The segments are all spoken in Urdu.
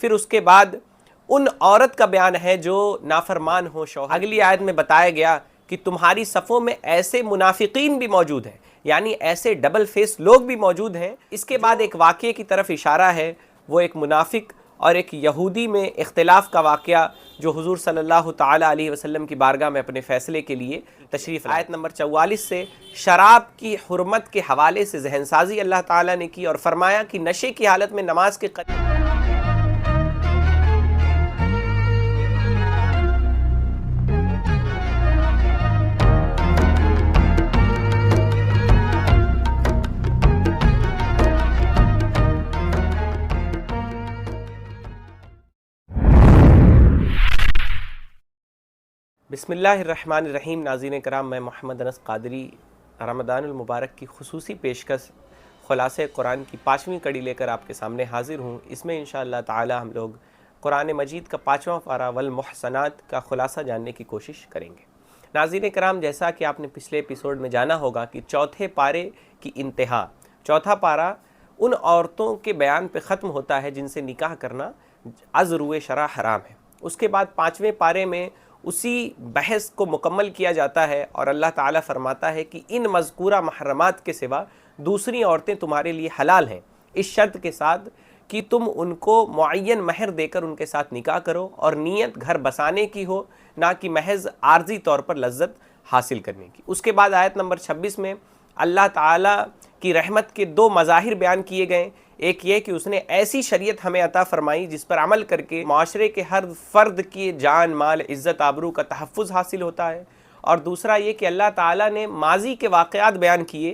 پھر اس کے بعد ان عورت کا بیان ہے جو نافرمان ہو شوہر۔ اگلی آیت میں بتایا گیا کہ تمہاری صفوں میں ایسے منافقین بھی موجود ہیں، یعنی ایسے ڈبل فیس لوگ بھی موجود ہیں۔ اس کے بعد ایک واقعے کی طرف اشارہ ہے، وہ ایک منافق اور ایک یہودی میں اختلاف کا واقعہ جو حضور صلی اللہ تعالیٰ علیہ وسلم کی بارگاہ میں اپنے فیصلے کے لیے تشریف لائے۔ آیت نمبر 44 سے شراب کی حرمت کے حوالے سے ذہن سازی اللہ تعالیٰ نے کی اور فرمایا کہ نشے کی حالت میں نماز کے قریب بسم اللہ الرحمن الرحیم۔ ناظرین کرام، میں محمد انس قادری رمضان المبارک کی خصوصی پیشکش خلاصہ قرآن کی 5ویں کڑی لے کر آپ کے سامنے حاضر ہوں۔ اس میں انشاءاللہ تعالی ہم لوگ قرآن مجید کا 5واں پارہ والمحصنات کا خلاصہ جاننے کی کوشش کریں گے۔ ناظرین کرام، جیسا کہ آپ نے پچھلے ایپیسوڈ میں جانا ہوگا کہ چوتھے پارے کی انتہا، چوتھا پارہ ان عورتوں کے بیان پہ ختم ہوتا ہے جن سے نکاح کرنا از روئے شرع حرام ہے۔ اس کے بعد 5ویں پارے میں اسی بحث کو مکمل کیا جاتا ہے اور اللہ تعالیٰ فرماتا ہے کہ ان مذکورہ محرمات کے سوا دوسری عورتیں تمہارے لیے حلال ہیں، اس شرط کے ساتھ کہ تم ان کو معین مہر دے کر ان کے ساتھ نکاح کرو اور نیت گھر بسانے کی ہو، نہ کہ محض عارضی طور پر لذت حاصل کرنے کی۔ اس کے بعد آیت نمبر 26 میں اللہ تعالیٰ کی رحمت کے 2 مظاہر بیان کیے گئے۔ ایک یہ کہ اس نے ایسی شریعت ہمیں عطا فرمائی جس پر عمل کر کے معاشرے کے ہر فرد کی جان، مال، عزت، آبرو کا تحفظ حاصل ہوتا ہے، اور دوسرا یہ کہ اللہ تعالیٰ نے ماضی کے واقعات بیان کیے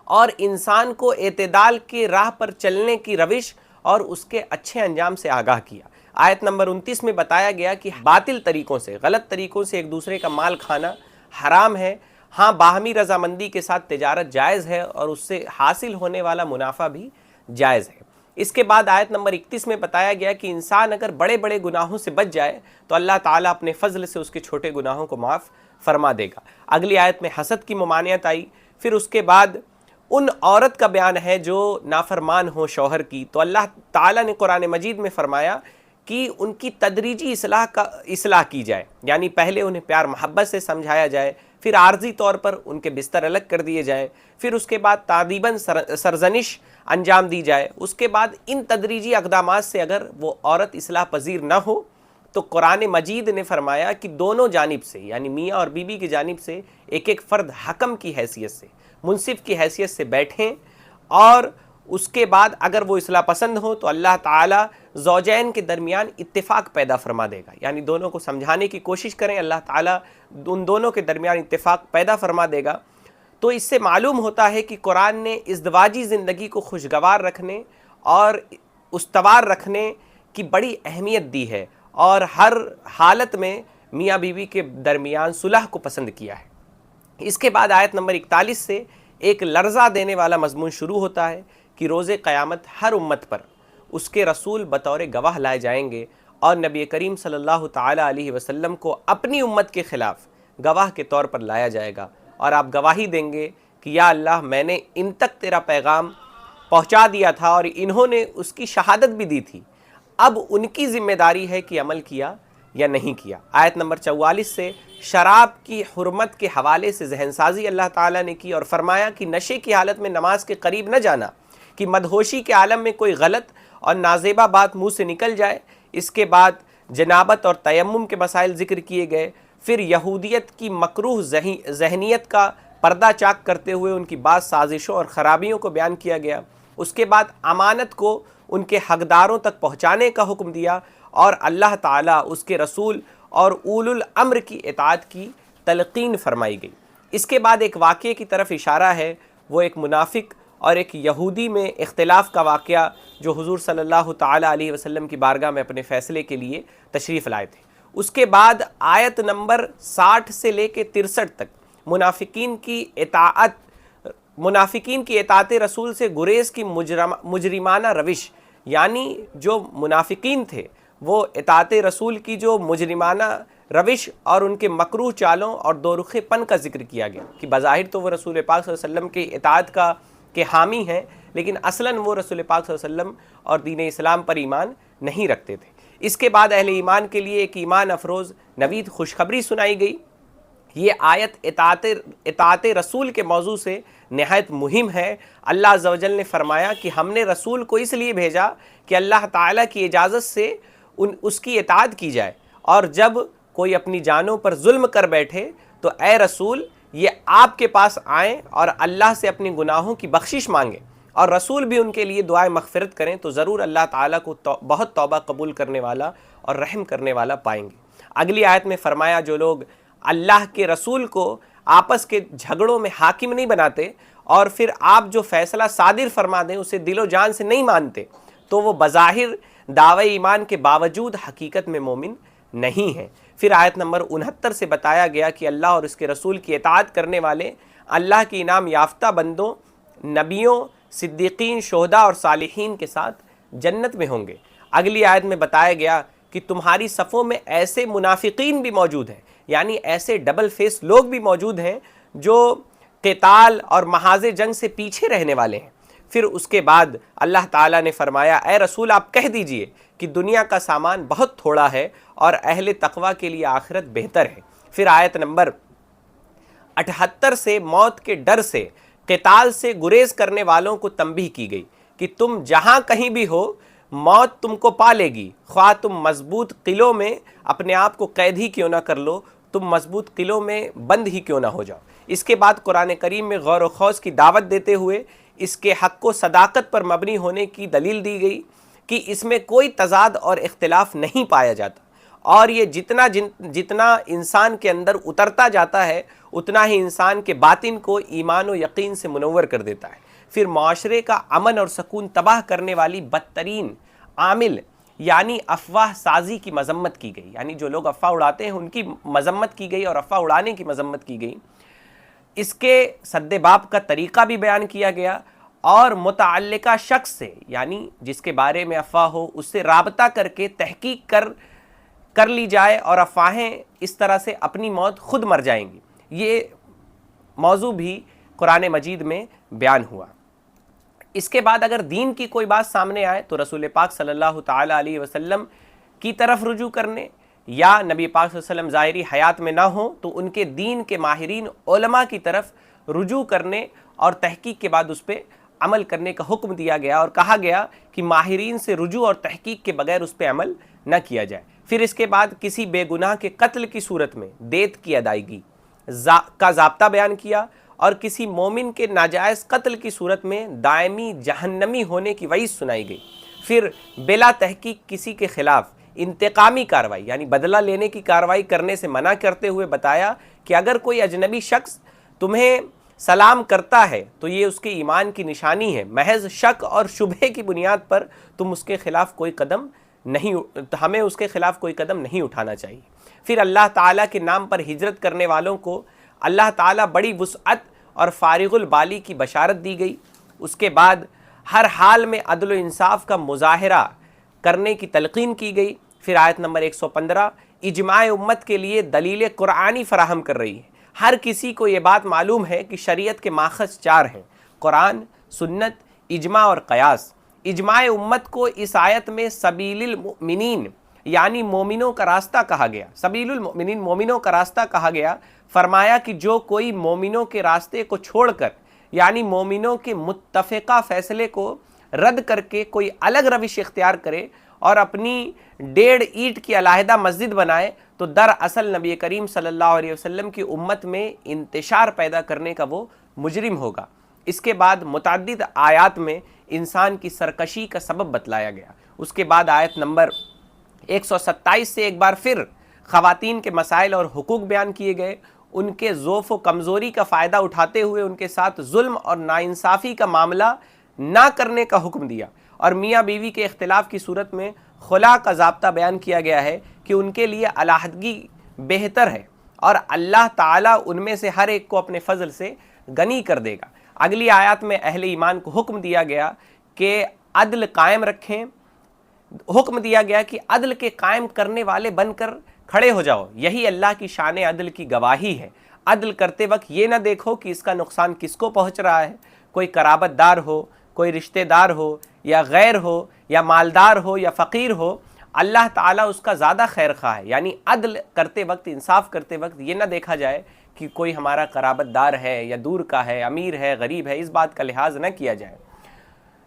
اور انسان کو اعتدال کے راہ پر چلنے کی روش اور اس کے اچھے انجام سے آگاہ کیا۔ آیت نمبر 29 میں بتایا گیا کہ باطل طریقوں سے، غلط طریقوں سے ایک دوسرے کا مال کھانا حرام ہے، ہاں باہمی رضامندی کے ساتھ تجارت جائز ہے اور اس سے حاصل ہونے والا منافع بھی جائز ہے۔ اس کے بعد آیت نمبر 31 میں بتایا گیا کہ انسان اگر بڑے بڑے گناہوں سے بچ جائے تو اللہ تعالیٰ اپنے فضل سے اس کے چھوٹے گناہوں کو معاف فرما دے گا۔ اگلی آیت میں حسد کی ممانعت آئی۔ پھر اس کے بعد ان عورت کا بیان ہے جو نافرمان ہو شوہر کی، تو اللہ تعالیٰ نے قرآن مجید میں فرمایا کہ ان کی تدریجی اصلاح کی جائے، یعنی پہلے انہیں پیار محبت سے سمجھایا جائے، پھر عارضی طور پر ان کے بستر الگ کر دیے جائیں، پھر اس کے بعد تادیباً سرزنش انجام دی جائے۔ اس کے بعد ان تدریجی اقدامات سے اگر وہ عورت اصلاح پذیر نہ ہو تو قرآن مجید نے فرمایا کہ دونوں جانب سے، یعنی میاں اور بیوی کی جانب سے ایک ایک فرد حکم کی حیثیت سے، منصف کی حیثیت سے بیٹھیں، اور اس کے بعد اگر وہ اصلاح پسند ہو تو اللہ تعالیٰ زوجین کے درمیان اتفاق پیدا فرما دے گا، یعنی دونوں کو سمجھانے کی کوشش کریں، اللہ تعالیٰ ان دونوں کے درمیان اتفاق پیدا فرما دے گا۔ تو اس سے معلوم ہوتا ہے کہ قرآن نے ازدواجی زندگی کو خوشگوار رکھنے اور استوار رکھنے کی بڑی اہمیت دی ہے اور ہر حالت میں میاں بیوی کے درمیان صلح کو پسند کیا ہے۔ اس کے بعد آیت نمبر 41 سے ایک لرزہ دینے والا مضمون شروع ہوتا ہے کہ روز قیامت ہر امت پر اس کے رسول بطور گواہ لائے جائیں گے اور نبی کریم صلی اللہ تعالیٰ علیہ وسلم کو اپنی امت کے خلاف گواہ کے طور پر لایا جائے گا، اور آپ گواہی دیں گے کہ یا اللہ، میں نے ان تک تیرا پیغام پہنچا دیا تھا اور انہوں نے اس کی شہادت بھی دی تھی، اب ان کی ذمہ داری ہے کہ عمل کیا یا نہیں کیا۔ آیت نمبر 44 سے شراب کی حرمت کے حوالے سے ذہن سازی اللہ تعالیٰ نے کی اور فرمایا کہ نشے کی حالت میں نماز کے قریب نہ جانا، کہ مدہوشی کے عالم میں کوئی غلط اور نازیبہ بات منہ سے نکل جائے۔ اس کے بعد جنابت اور تیمم کے مسائل ذکر کیے گئے، پھر یہودیت کی مکروہ ذہنیت کا پردہ چاک کرتے ہوئے ان کی بعض سازشوں اور خرابیوں کو بیان کیا گیا۔ اس کے بعد امانت کو ان کے حقداروں تک پہنچانے کا حکم دیا اور اللہ تعالیٰ، اس کے رسول اور اولو الامر کی اطاعت کی تلقین فرمائی گئی۔ اس کے بعد ایک واقعے کی طرف اشارہ ہے، وہ ایک منافق اور ایک یہودی میں اختلاف کا واقعہ جو حضور صلی اللہ تعالیٰ علیہ وسلم کی بارگاہ میں اپنے فیصلے کے لیے تشریف لائے تھے۔ اس کے بعد آیت نمبر 60 سے لے کے 63 تک منافقین کی اطاعت رسول سے گریز کی مجرمانہ روش، یعنی جو منافقین تھے وہ اطاعت رسول کی جو مجرمانہ روش اور ان کے مکروہ چالوں اور دو رخے پن کا ذکر کیا گیا کہ بظاہر تو وہ رسول پاک صلی اللہ علیہ وسلم کی اطاعت کے حامی ہیں، لیکن اصلاً وہ رسول پاک صلی اللہ علیہ وسلم اور دین اسلام پر ایمان نہیں رکھتے تھے۔ اس کے بعد اہل ایمان کے لیے ایک ایمان افروز نوید خوشخبری سنائی گئی۔ یہ آیت اطاعت رسول کے موضوع سے نہایت مہم ہے۔ اللہ عز و جل نے فرمایا کہ ہم نے رسول کو اس لیے بھیجا کہ اللہ تعالیٰ کی اجازت سے اس کی اطاعت کی جائے، اور جب کوئی اپنی جانوں پر ظلم کر بیٹھے تو اے رسول یہ آپ کے پاس آئیں اور اللہ سے اپنی گناہوں کی بخشش مانگیں، اور رسول بھی ان کے لیے دعائے مغفرت کریں، تو ضرور اللہ تعالیٰ کو بہت توبہ قبول کرنے والا اور رحم کرنے والا پائیں گے۔ اگلی آیت میں فرمایا جو لوگ اللہ کے رسول کو آپس کے جھگڑوں میں حاکم نہیں بناتے اور پھر آپ جو فیصلہ صادر فرما دیں اسے دل و جان سے نہیں مانتے، تو وہ بظاہر دعوی ایمان کے باوجود حقیقت میں مومن نہیں ہیں۔ پھر آیت نمبر 69 سے بتایا گیا کہ اللہ اور اس کے رسول کی اطاعت کرنے والے اللہ کی انعام یافتہ بندوں، نبیوں، صدیقین، شہداء اور صالحین کے ساتھ جنت میں ہوں گے۔ اگلی آیت میں بتایا گیا کہ تمہاری صفوں میں ایسے منافقین بھی موجود ہیں، یعنی ایسے ڈبل فیس لوگ بھی موجود ہیں جو قتال اور محاذ جنگ سے پیچھے رہنے والے ہیں۔ پھر اس کے بعد اللہ تعالیٰ نے فرمایا اے رسول آپ کہہ دیجئے کہ دنیا کا سامان بہت تھوڑا ہے اور اہل تقوی کے لیے آخرت بہتر ہے۔ پھر آیت نمبر 78 سے موت کے ڈر سے قتال سے گریز کرنے والوں کو تنبیہ کی گئی کہ تم جہاں کہیں بھی ہو موت تم کو پا لے گی، خواہ تم مضبوط قلعوں میں اپنے آپ کو قید ہی کیوں نہ کر لو، تم مضبوط قلعوں میں بند ہی کیوں نہ ہو جاؤ۔ اس کے بعد قرآن کریم میں غور و خوض کی دعوت دیتے ہوئے اس کے حق و صداقت پر مبنی ہونے کی دلیل دی گئی کہ اس میں کوئی تضاد اور اختلاف نہیں پایا جاتا، اور یہ جتنا انسان کے اندر اترتا جاتا ہے اتنا ہی انسان کے باطن کو ایمان و یقین سے منور کر دیتا ہے۔ پھر معاشرے کا امن اور سکون تباہ کرنے والی بدترین عامل یعنی افواہ سازی کی مذمت کی گئی، یعنی جو لوگ افواہ اڑاتے ہیں ان کی مذمت کی گئی اور افواہ اڑانے کی مذمت کی گئی۔ اس کے سد باب کا طریقہ بھی بیان کیا گیا، اور متعلقہ شخص سے یعنی جس کے بارے میں افواہ ہو اس سے رابطہ کر کے تحقیق کر لی جائے، اور افواہیں اس طرح سے اپنی موت خود مر جائیں گی۔ یہ موضوع بھی قرآن مجید میں بیان ہوا۔ اس کے بعد اگر دین کی کوئی بات سامنے آئے تو رسول پاک صلی اللہ تعالی علیہ وسلم کی طرف رجوع کرنے، یا نبی پاک صلی اللہ علیہ وسلم ظاہری حیات میں نہ ہوں تو ان کے دین کے ماہرین علماء کی طرف رجوع کرنے اور تحقیق کے بعد اس پہ عمل کرنے کا حکم دیا گیا، اور کہا گیا کہ ماہرین سے رجوع اور تحقیق کے بغیر اس پہ عمل نہ کیا جائے۔ پھر اس کے بعد کسی بے گناہ کے قتل کی صورت میں دیت کی ادائیگی کا ضابطہ بیان کیا، اور کسی مومن کے ناجائز قتل کی صورت میں دائمی جہنمی ہونے کی وعید سنائی گئی۔ پھر بلا تحقیق کسی کے خلاف انتقامی کارروائی یعنی بدلہ لینے کی کارروائی کرنے سے منع کرتے ہوئے بتایا کہ اگر کوئی اجنبی شخص تمہیں سلام کرتا ہے تو یہ اس کے ایمان کی نشانی ہے، محض شک اور شبہے کی بنیاد پر تم اس کے خلاف ہمیں اس کے خلاف کوئی قدم نہیں اٹھانا چاہیے۔ پھر اللہ تعالیٰ کے نام پر ہجرت کرنے والوں کو اللہ تعالیٰ بڑی وسعت اور فارغ البالی کی بشارت دی گئی۔ اس کے بعد ہر حال میں عدل و انصاف کا مظاہرہ کرنے کی تلقین کی گئی۔ پھر آیت نمبر 115 اجماع امت کے لیے دلیل قرآنی فراہم کر رہی ہے۔ ہر کسی کو یہ بات معلوم ہے کہ شریعت کے ماخذ 4 ہیں: قرآن، سنت، اجماع اور قیاس۔ اجماع امت کو اس آیت میں سبیل المؤمنین یعنی مومنوں کا راستہ کہا گیا، سبیل المؤمنین مومنوں کا راستہ کہا گیا۔ فرمایا کہ جو کوئی مومنوں کے راستے کو چھوڑ کر یعنی مومنوں کے متفقہ فیصلے کو رد کر کے کوئی الگ روش اختیار کرے اور اپنی 1.5 اینٹ کی علیحدہ مسجد بنائے تو دراصل نبی کریم صلی اللہ علیہ وسلم کی امت میں انتشار پیدا کرنے کا وہ مجرم ہوگا۔ اس کے بعد متعدد آیات میں انسان کی سرکشی کا سبب بتلایا گیا۔ اس کے بعد آیت نمبر 127 سے ایک بار پھر خواتین کے مسائل اور حقوق بیان کیے گئے، ان کے ضعف و کمزوری کا فائدہ اٹھاتے ہوئے ان کے ساتھ ظلم اور ناانصافی کا معاملہ نہ کرنے کا حکم دیا، اور میاں بیوی کے اختلاف کی صورت میں خلا کا ضابطہ بیان کیا گیا ہے کہ ان کے لیے علیحدگی بہتر ہے، اور اللہ تعالیٰ ان میں سے ہر ایک کو اپنے فضل سے غنی کر دے گا۔ اگلی آیات میں اہل ایمان کو حکم دیا گیا کہ عدل قائم رکھیں، حکم دیا گیا کہ عدل کے قائم کرنے والے بن کر کھڑے ہو جاؤ، یہی اللہ کی شان عدل کی گواہی ہے۔ عدل کرتے وقت یہ نہ دیکھو کہ اس کا نقصان کس کو پہنچ رہا ہے، کوئی قرابت دار ہو، کوئی رشتہ دار ہو یا غیر ہو یا مالدار ہو یا فقیر ہو، اللہ تعالیٰ اس کا زیادہ خیر خواہ ہے۔ یعنی عدل کرتے وقت، انصاف کرتے وقت یہ نہ دیکھا جائے کہ کوئی ہمارا قرابت دار ہے یا دور کا ہے، امیر ہے، غریب ہے، اس بات کا لحاظ نہ کیا جائے۔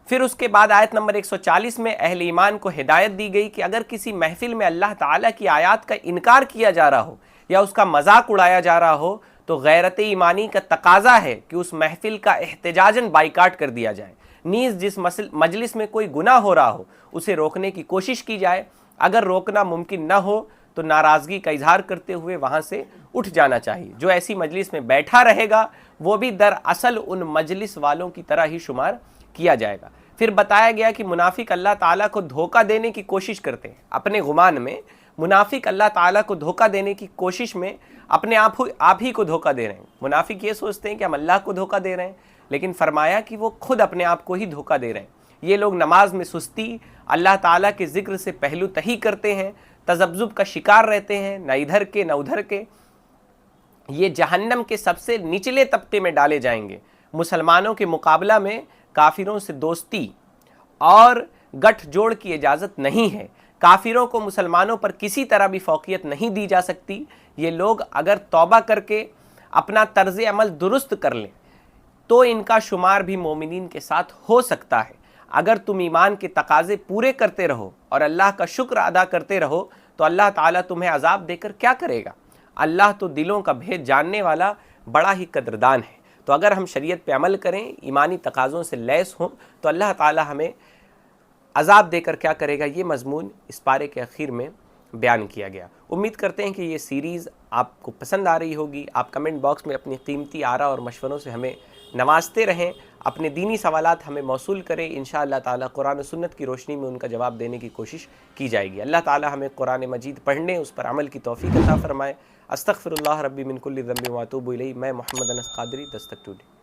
پھر اس کے بعد آیت نمبر 140 میں اہل ایمان کو ہدایت دی گئی کہ اگر کسی محفل میں اللہ تعالیٰ کی آیات کا انکار کیا جا رہا ہو یا اس کا مذاق اڑایا جا رہا ہو تو غیرت ایمانی کا تقاضا ہے کہ اس محفل کا احتجاجاً بائیکاٹ کر دیا جائے۔ نیز جس مجلس میں کوئی گناہ ہو رہا ہو اسے روکنے کی کوشش کی جائے، اگر روکنا ممکن نہ ہو تو ناراضگی کا اظہار کرتے ہوئے وہاں سے اٹھ جانا چاہیے۔ جو ایسی مجلس میں بیٹھا رہے گا وہ بھی دراصل ان مجلس والوں کی طرح ہی شمار کیا جائے گا۔ پھر بتایا گیا کہ منافق اللہ تعالیٰ کو دھوکہ دینے کی کوشش کرتے ہیں، اپنے گمان میں منافق اللہ تعالیٰ کو دھوکہ دینے کی کوشش میں اپنے آپ ہی کو دھوکہ دے رہے ہیں۔ منافق یہ سوچتے ہیں کہ ہم اللہ کو دھوکہ دے رہے ہیں، لیکن فرمایا کہ وہ خود اپنے آپ کو ہی دھوکہ دے رہے ہیں۔ یہ لوگ نماز میں سستی، اللہ تعالیٰ کے ذکر سے پہلو تہی کرتے ہیں، تذبذب کا شکار رہتے ہیں، نہ ادھر کے نہ ادھر کے۔ یہ جہنم کے سب سے نچلے طبقے میں ڈالے جائیں گے۔ مسلمانوں کے مقابلہ میں کافروں سے دوستی اور گٹھ جوڑ کی اجازت نہیں ہے۔ کافروں کو مسلمانوں پر کسی طرح بھی فوقیت نہیں دی جا سکتی۔ یہ لوگ اگر توبہ کر کے اپنا طرز عمل درست کر لیں تو ان کا شمار بھی مومنین کے ساتھ ہو سکتا ہے۔ اگر تم ایمان کے تقاضے پورے کرتے رہو اور اللہ کا شکر ادا کرتے رہو تو اللہ تعالیٰ تمہیں عذاب دے کر کیا کرے گا؟ اللہ تو دلوں کا بھید جاننے والا بڑا ہی قدردان ہے۔ تو اگر ہم شریعت پہ عمل کریں، ایمانی تقاضوں سے لیس ہوں تو اللہ تعالیٰ ہمیں عذاب دے کر کیا کرے گا، یہ مضمون اس پارے کے اخیر میں بیان کیا گیا۔ امید کرتے ہیں کہ یہ سیریز آپ کو پسند آ رہی ہوگی۔ آپ کمنٹ باکس میں اپنی قیمتی آراء اور مشوروں سے ہمیں نوازتے رہیں، اپنے دینی سوالات ہمیں موصول کریں، انشاءاللہ تعالیٰ قرآن و سنت کی روشنی میں ان کا جواب دینے کی کوشش کی جائے گی۔ اللہ تعالیٰ ہمیں قرآن مجید پڑھنے، اس پر عمل کی توفیق عطا فرمائے۔ استغفر اللہ ربی من کل ذنب و اتوب الیہ۔ میں محمد انس قادری، دستک ٹوڈے۔